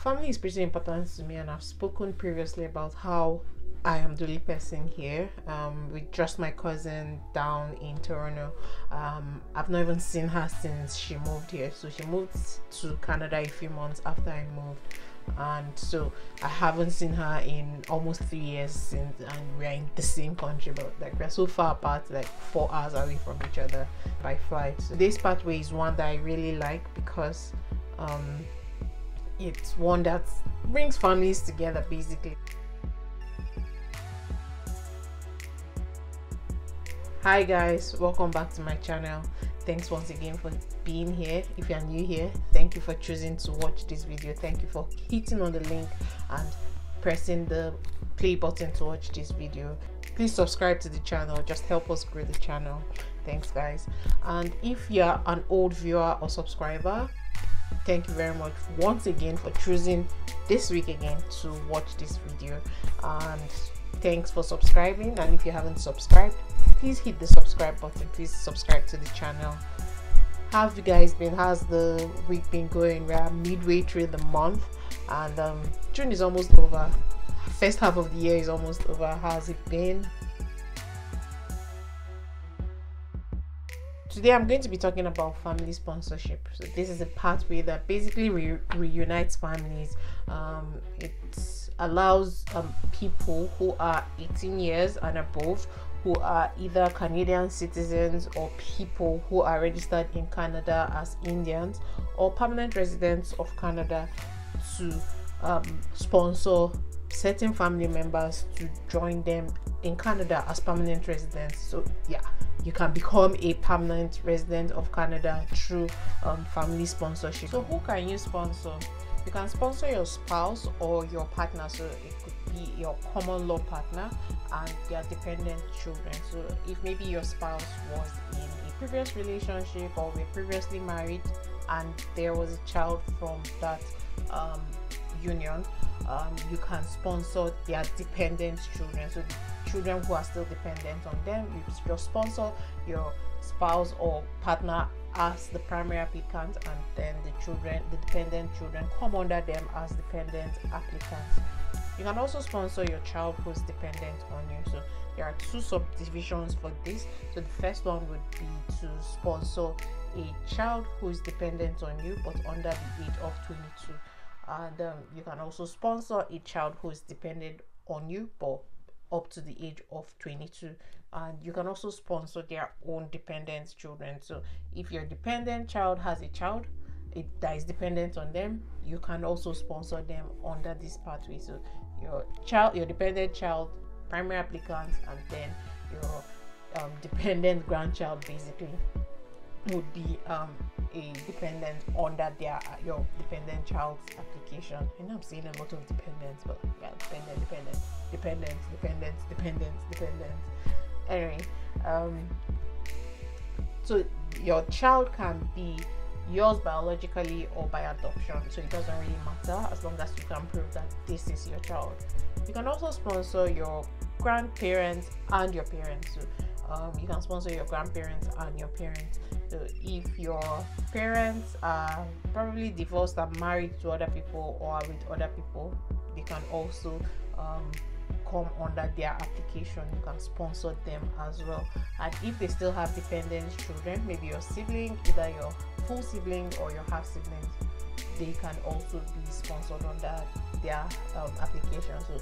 Family is pretty important to me, and I've spoken previously about how I am the only person here, with just my cousin down in Toronto. I've not even seen her since she moved here. So she moved to Canada a few months after I moved, and so I haven't seen her in almost 3 years since, and we're in the same country, but like we're so far apart, like 4 hours away from each other by flight. So this pathway is one that I really like because it's one that brings families together basically. Hi guys, welcome back to my channel. Thanks once again for being here. If you are new here, thank you for choosing to watch this video. Thank you for hitting on the link and pressing the play button to watch this video. Please subscribe to the channel, just help us grow the channel. Thanks guys. And if you're an old viewer or subscriber, thank you very much once again for choosing this week again to watch this video, and thanks for subscribing. And if you haven't subscribed, please hit the subscribe button. Please subscribe to the channel. How have you guys been? How's the week been going? We're midway through the month, and June is almost over. First half of the year is almost over. How's it been? Today I'm going to be talking about family sponsorship. So this is a pathway that basically reunites families. It allows people who are 18 years and above, who are either Canadian citizens or people who are registered in Canada as Indians or permanent residents of Canada, to sponsor certain family members to join them in Canada as permanent residents. So yeah, you can become a permanent resident of Canada through family sponsorship. So who can you sponsor? You can sponsor your spouse or your partner. So it could be your common law partner and their dependent children. So if maybe your spouse was in a previous relationship or were previously married and there was a child from that union, you can sponsor their dependent children. So the children who are still dependent on them, you just sponsor your spouse or partner as the primary applicant, and then the dependent children come under them as dependent applicants. You can also sponsor your child who's dependent on you. So there are two subdivisions for this. So the first one would be to sponsor a child who is dependent on you but under the age of 22. And you can also sponsor a child who is dependent on you but up to the age of 22. And you can also sponsor their own dependent children. So if your dependent child has a child that is dependent on them, you can also sponsor them under this pathway. So your dependent child, primary applicant, and then your dependent grandchild basically would be a dependent under your dependent child's application. I know I'm saying a lot of dependents, but yeah, dependent. Anyway, so your child can be yours biologically or by adoption, so it doesn't really matter as long as you can prove that this is your child. You can also sponsor your grandparents and your parents. So you can sponsor your grandparents and your parents. So if your parents are probably divorced and married to other people or are with other people, they can also come under their application. You can sponsor them as well. And if they still have dependent children, maybe your sibling, either your full sibling or your half siblings, they can also be sponsored under their application. So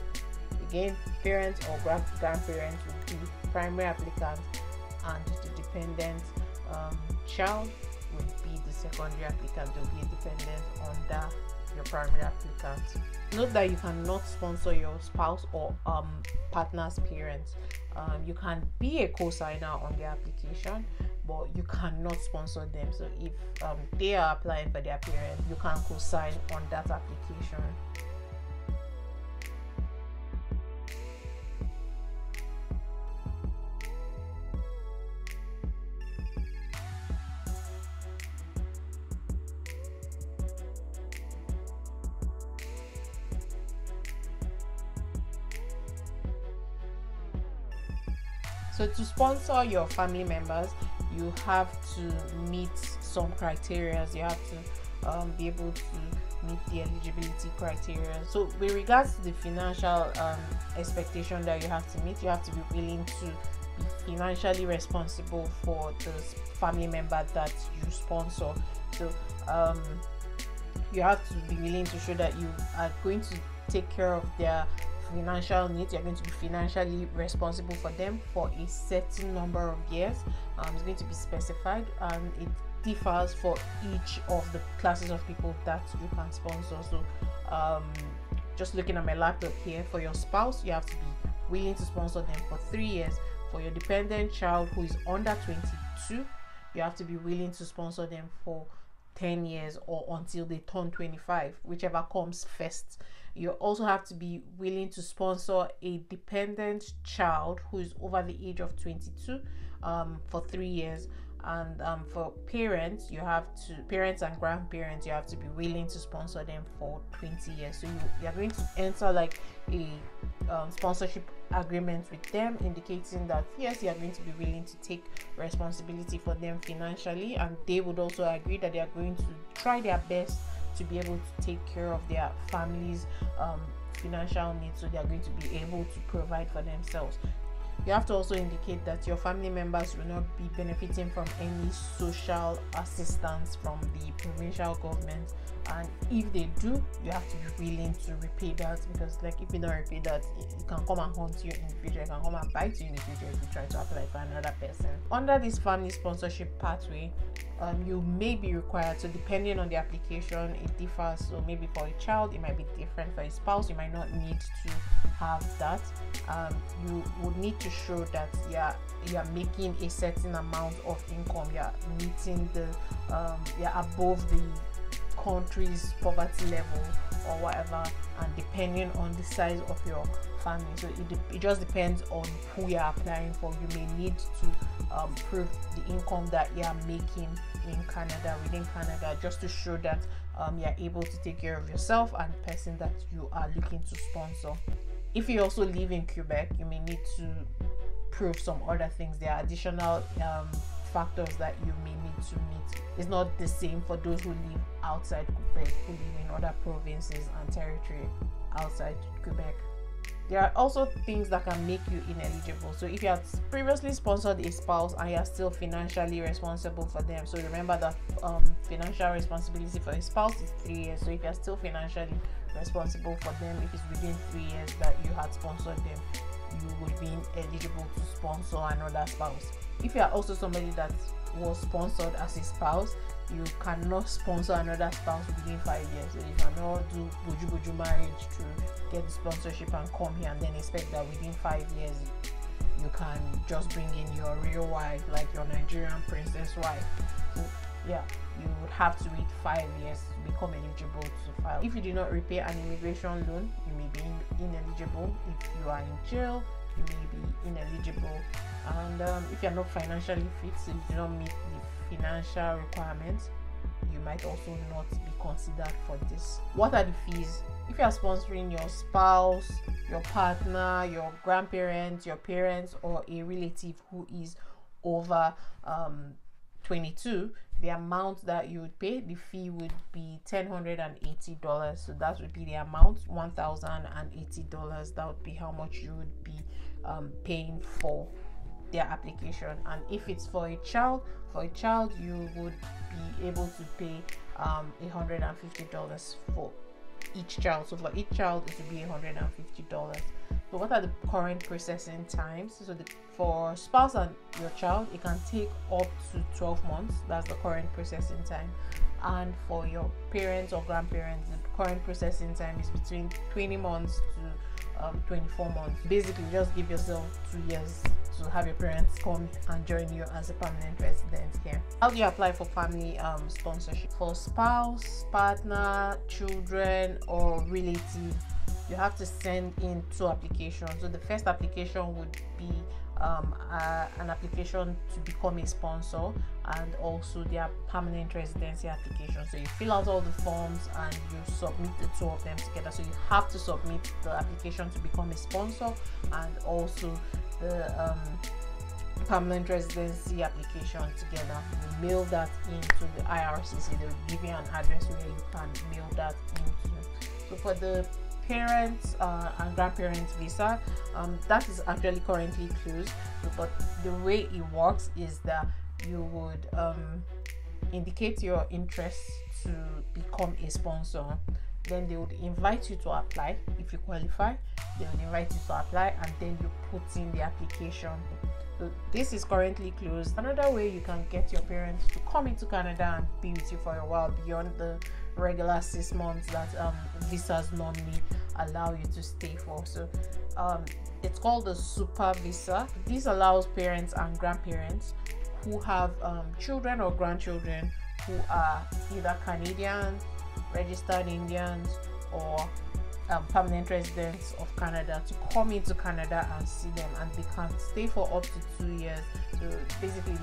again, parents or grandparents would be primary applicants, and the dependent child would be the secondary applicant. They'll be a dependent under your primary applicant. Note that you cannot sponsor your spouse or partner's parents. You can be a co-signer on their application, but you cannot sponsor them. So if they are applying for their parents, you can co-sign on that application. So to sponsor your family members, you have to meet some criteria. You have to be able to meet the eligibility criteria. So with regards to the financial expectation that you have to meet, you have to be willing to be financially responsible for the family member that you sponsor. So you have to be willing to show that you are going to take care of their financial needs. You're going to be financially responsible for them for a certain number of years. It's going to be specified, and it differs for each of the classes of people that you can sponsor. So just looking at my laptop here, for your spouse, you have to be willing to sponsor them for 3 years. For your dependent child who is under 22, you have to be willing to sponsor them for 10 years or until they turn 25, whichever comes first. You also have to be willing to sponsor a dependent child who is over the age of 22 for 3 years. And for parents and grandparents, you have to be willing to sponsor them for 20 years. So you are going to enter like a sponsorship agreement with them, indicating that yes, you are going to be willing to take responsibility for them financially, and they would also agree that they are going to try their best to be able to take care of their family's financial needs, so they are going to be able to provide for themselves. You have to also indicate that your family members will not be benefiting from any social assistance from the provincial government, and if they do, you have to be willing to repay that, because like if you don't repay that, it can come and haunt you in the future. It can come and bite you in the future if you try to apply for another person. Under this family sponsorship pathway, you may be required, so depending on the application it differs. So maybe for a child it might be different. For a spouse, you might not need to have that. You would need to show that you are making a certain amount of income, you are meeting the you're above the country's poverty level or whatever, and depending on the size of your family. So it just depends on who you're applying for. You may need to prove the income that you're making in Canada, within Canada, just to show that you're able to take care of yourself and the person that you are looking to sponsor. If you also live in Quebec, you may need to prove some other things. There are additional factors that you may need to meet. It's not the same for those who live outside Quebec, who live in other provinces and territory outside Quebec. There are also things that can make you ineligible. So if you have previously sponsored a spouse and you are still financially responsible for them, so remember that financial responsibility for a spouse is 3 years. So if you are still financially responsible for them, if it's within 3 years that you had sponsored them, you will be eligible to sponsor another spouse. If you are also somebody that was sponsored as a spouse, you cannot sponsor another spouse within 5 years. So you cannot do buju marriage to get the sponsorship and come here and then expect that within 5 years you can just bring in your real wife, like your Nigerian princess wife. So yeah, you would have to wait 5 years to become eligible to file. If you do not repay an immigration loan, you may be ineligible. If you are in jail, you may be ineligible. And if you're not financially fit, so you do not meet the financial requirements, you might also not be considered for this. What are the fees? If you are sponsoring your spouse, your partner, your grandparents, your parents, or a relative who is over 22, the amount that you would pay, the fee would be $1,080. So that would be the amount, $1,080. That would be how much you would be paying for their application. And if it's for a child, you would be able to pay $150 for each child. So for each child it would be $150. So what are the current processing times? So for spouse and your child, it can take up to 12 months. That's the current processing time. And for your parents or grandparents, the current processing time is between 20 months to 24 months. Basically, just give yourself 2 years to have your parents come and join you as a permanent resident here. How do you apply for family sponsorship? For spouse, partner, children, or relative, you have to send in 2 applications. So the first application would be an application to become a sponsor, and also their permanent residency application. So you fill out all the forms and you submit the 2 of them together. So you have to submit the application to become a sponsor and also the permanent residency application together. You mail that into the IRCC. They'll give you an address where you can mail that into. So for the parents and grandparents visa, that is actually currently closed, but the way it works is that you would indicate your interest to become a sponsor. Then they would invite you to apply. If you qualify, they would invite you to apply, and then you put in the application. So this is currently closed. Another way you can get your parents to come into Canada and be with you for a while beyond the regular 6 months that visas normally allow you to stay for. So it's called the super visa. This allows parents and grandparents who have children or grandchildren who are either Canadians, registered Indians, or permanent residents of Canada to come into Canada and see them, and they can stay for up to 2 years. So basically,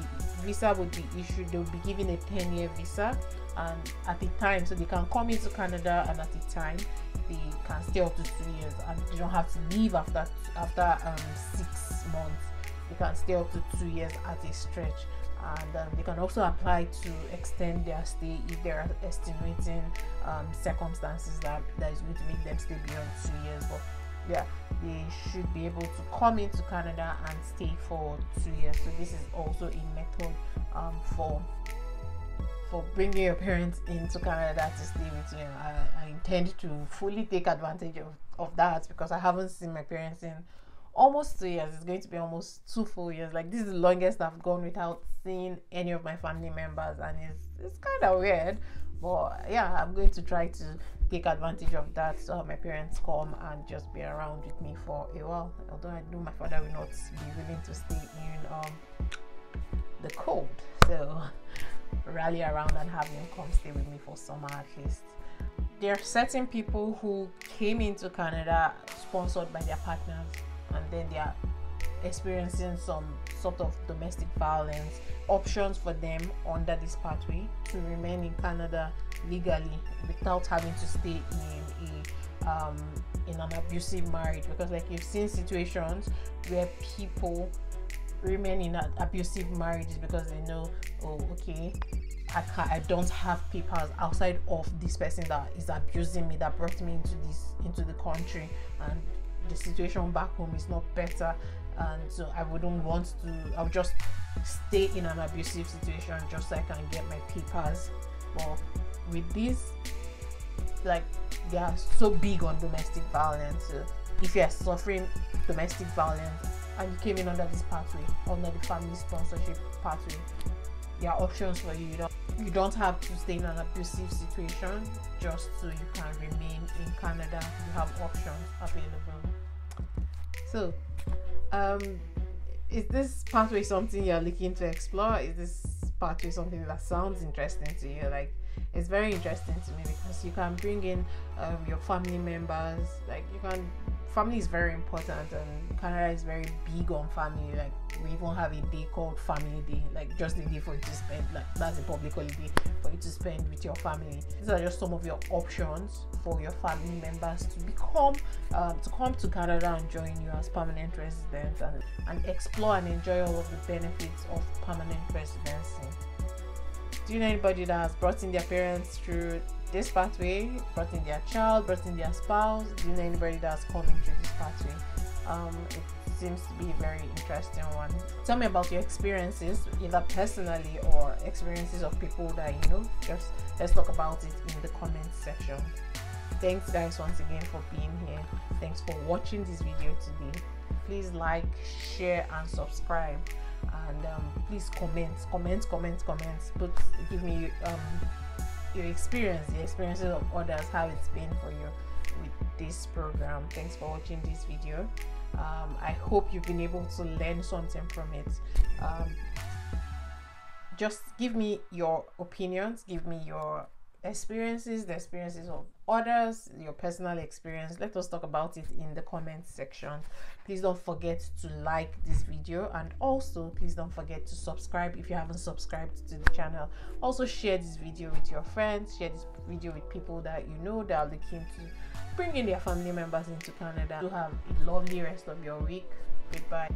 visa would be issued. They would be given a 10-year visa, and at the time, so they can come into Canada, and at the time they can stay up to 2 years, and they don't have to leave after 6 months. They can stay up to 2 years at a stretch, and they can also apply to extend their stay if there are estimating circumstances that is going to make them stay beyond 2 years. But yeah, they should be able to come into Canada and stay for 2 years. So this is also a method for bringing your parents into Canada to stay with you. I intend to fully take advantage of that, because I haven't seen my parents in almost 2 years. It's going to be almost 2 full years. Like, this is the longest I've gone without seeing any of my family members, and it's kind of weird. But yeah, I'm going to try to take advantage of that, so my parents come and just be around with me for a while. Although I know my father will not be willing to stay in the cold, so rally around and have him come stay with me for summer at least. There are certain people who came into Canada sponsored by their partners, and then they are experiencing some sort of domestic violence. Options for them under this pathway to remain in Canada legally without having to stay in an abusive marriage, because like you've seen situations where people remain in an abusive marriages because they know, oh, okay, I don't have papers outside of this person that is abusing me, that brought me into the country, and the situation back home is not better, and so I wouldn't want to. I'll just stay in an abusive situation just so I can get my papers. Well, with this, like, they are so big on domestic violence. So if you are suffering domestic violence and you came in under this pathway, under the family sponsorship pathway, there are options for you. You don't have to stay in an abusive situation just so you can remain in Canada. You have options available. So, is this pathway something you're looking to explore? Is this pathway something that sounds interesting to you? Like, it's very interesting to me because you can bring in your family members. Like, family is very important, and Canada is very big on family. Like, we even have a day called Family Day, like just a day for you to spend. Like, that's a public holiday for you to spend with your family. These are just some of your options for your family members to come to Canada and join you as permanent residents, and explore and enjoy all of the benefits of permanent residency. Do you know anybody that has brought in their parents through this pathway, brought in their child, brought in their spouse? Do you know anybody that's coming through this pathway? It seems to be a very interesting one. Tell me about your experiences, either personally or experiences of people that you know. Just let's talk about it in the comment section. Thanks guys once again for being here. Thanks for watching this video today. Please like, share and subscribe, and please comment. But give me your experience, the experiences of others, how it's been for you with this program. Thanks for watching this video. I hope you've been able to learn something from it. Just give me your opinions, give me your experiences, the experiences of others, your personal experience. Let us talk about it in the comment section. Please don't forget to like this video, and also please don't forget to subscribe if you haven't subscribed to the channel. Also share this video with your friends, share this video with people that you know that are looking to bring in their family members into Canada. Do have a lovely rest of your week. Goodbye.